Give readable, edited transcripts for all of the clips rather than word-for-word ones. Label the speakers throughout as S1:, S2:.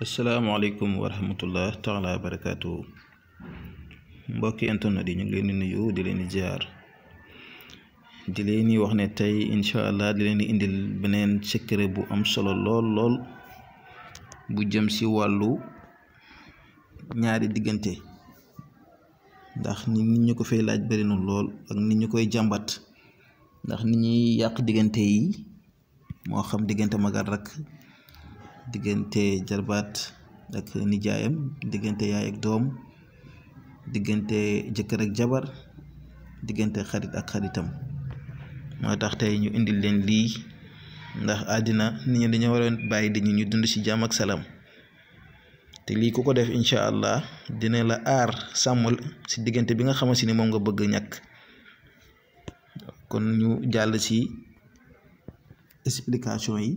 S1: asalaamaaleykum wa rahmatullah taala wa barakaatu mbokki internet yi ñu ngi leen di nuyu di leen di ziar di leen di wax ne tey incha allah di leen di indil beneen secret bu am solo lool bu jëm si wàllu ñaari diggante ndax nit ñu ko fay laaj bari na lool ak nit ñu koy jàmbat ndax nit ñi yàq diggante yi moo xam diggante mag ak rakk diggante jarbaat ak nijaayam diggante yaay ak doom diggante jëkkër ak jabar diggante xarit ak xaritam moo tax tey ñu indil leen lii ndax àddina nit ñi dañoo waroon bàyyi dañu ñu dund ci jàmm ak salaam te lii ku ko def incha allah dina la aar sàmmal ci diggante bi nga xamante ni moom nga bëgg ñàkk kon ñu jàll ci explication yi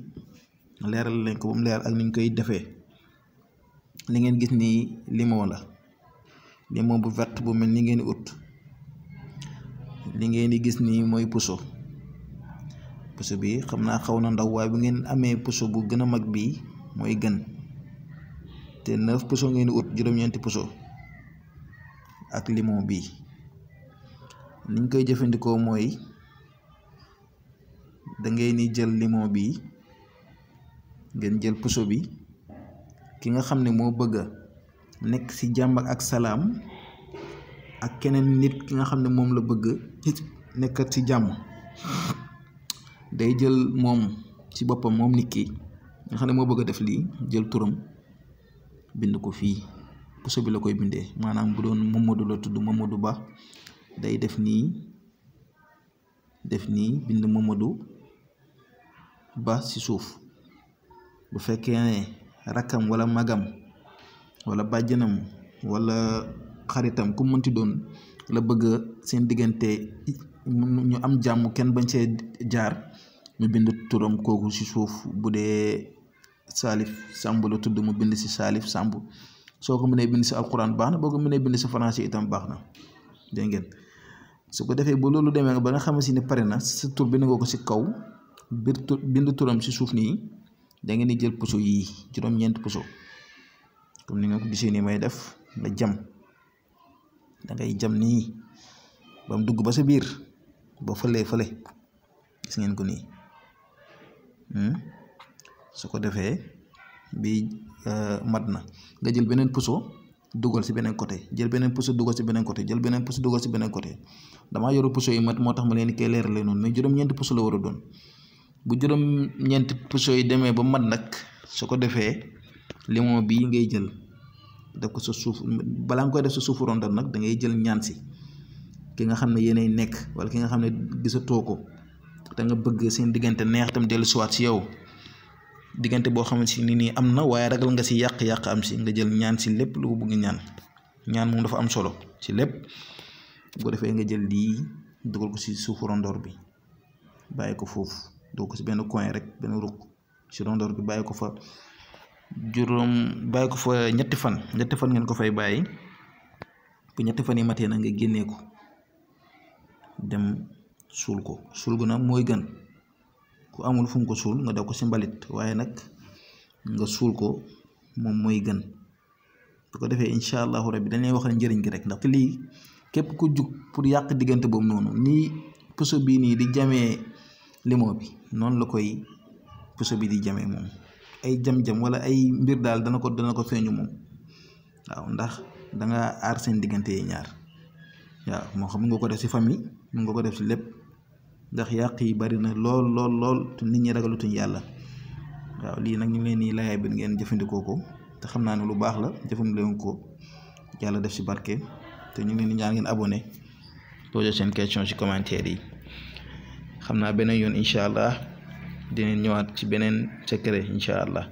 S1: leeral leen ko ba mu leer ak ni ñu koy defee li ngeen gis ni limon la limon bu vert bu mel ni ngeen ut li ngeen di gis ni mooy puso bi xam naa xaw na ndaw waaye bu ngeen amee puso bu gën a mag bi mooy gën te 9 puso ngeen di ut juróom-ñeenti puso ak limon bi niñ koy jëfandikoo mooy da ngay ni jël limon bi ngeen jël puso bi ki nga xam ne moo bëgg a nekk ci jàmm ak salaam ak keneen nit ki nga xam ne moom la bëgg nekkat ci jàmm day jël moom ci boppam moom nit ki nga xam ne moo bëgg a def lii jël turam bind ko fii puso bi la koy bindee maanaam bu doon Mamadou la tudd Mamadou Ba day def nii bind Mamadou Ba ci suuf bu fekkee ne rakkam wala magam wala bàjjanam wala xaritam ku mënti doon la bëgg seen diggante ñu am jàmm kenn bañ see jaar ñu bind turam kooku ci suuf bu dee Salif Samb la tudd mu bind ci Salif Samb soo ko mënee bind ci alquran baax na boo ko mënee bind ci français itam baax na dégg ngeen su ko defee bu loolu demee ba nga xam si ne pare na sa tur bind nga ko ci kaw bind turam ci suuf nii da ngeen di jël puso yii juróom-ñeent puso comme ni nga ko gisee nii may def nga jam da ngay jam nii ba mu dugg ba sa biir ba fële gis ngeen ko nii su ko defee bi mat na nga jël beneen puso dugal ci beneen côté jël beneen puso dugal ci beneen côté jël beneen puso dugal ci beneen côté damaa yoru puso yi mat moo tax ma leen koy leerale noonu mais juróom-ñeent puso la war a doon bu juróom-ñeenti puso yi demee ba mat nag su ko defee limon bii ngay jël def ko sa suuf balaa nga koy def sa suufu rondal nag da ngay jël ñaan si ki nga xam ne yéenay nekk wala ki nga xam ne gisatoo ko te nga bëgg seen diggante neex tam dellu siwaat si yow diggante boo xamante ni nii am na waaye ragal nga si yàq am si nga jël ñaan si lépp lu bëgg ñaan moom dafa am solo si lépp bu ko defee nga jël lii dugal ko si suufu rondoor bi bàyyi ko foofu doo ko si benn coin rek benn ruq si rondoor bi bàyyi ko fa ñetti fan ngeen ko fay bàyyi bu ñetti fan yi matee na nga génnee ko dem suul ko nag mooy gën ku amul fu mu ko suul nga def ko si mbalit waaye nag nga suul ko moom mooy gën bu ko defee incha allahu rabbi dañ lay wax njëriñ gi rek ndaxte lii képp ku jug pour yàq diggante boobu noonu nii puso bii nii di jamee limon bi noonu la koy puso bi di jamee moom ay jam-jam wala ay mbir daal dana ko feeñu moom waaw ndax danga aar seen diggante yi ñaar waaw moo xam nga ko def ci famille mun nga ko def ci lépp ndax yàq yi bari na lool te nit ñi ragalutuñ yàlla waaw lii nag ñu leen nii layaay bi ngeen jëfandikoo ko te xam naa ne lu baax la jëfandikoo ko yàlla def ci barke te ñu leen di ñaan ngeen abonné poser seen question ci commentaire yi xam naa beneen yoon incha allah dinañ ñëwaat ci beneen secret incha allah